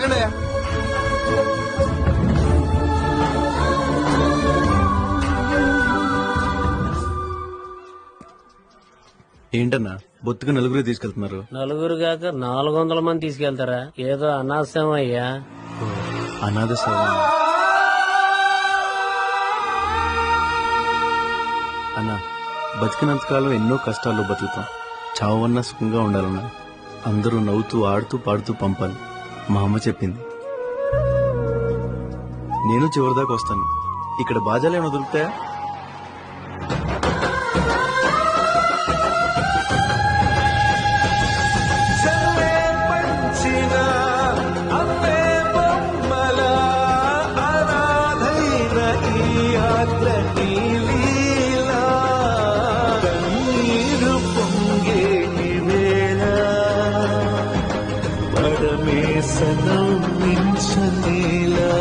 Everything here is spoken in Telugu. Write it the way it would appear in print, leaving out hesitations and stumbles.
ఆగండి. ఏంటన్నా బొత్తుగా నలుగురు తీసుకెళ్తున్నారు? నలుగురు కాక 400 మంది తీసుకెళ్తారా? ఏదో అనాథం అయ్యా. అనాథ సేవ. అన్నా, బతికినంతకాలం ఎన్నో కష్టాలు బతుకుతాం. చావన్నా సుఖంగా ఉండాలన్నా అందరూ నవ్వుతూ ఆడుతూ పాడుతూ పంపాలి. మా అమ్మ చెప్పింది. నేను చివరిదాకా వస్తాను. ఇక్కడ బాజాలు ఏమైనా దొరుకుతాయా? సనం మించలేలా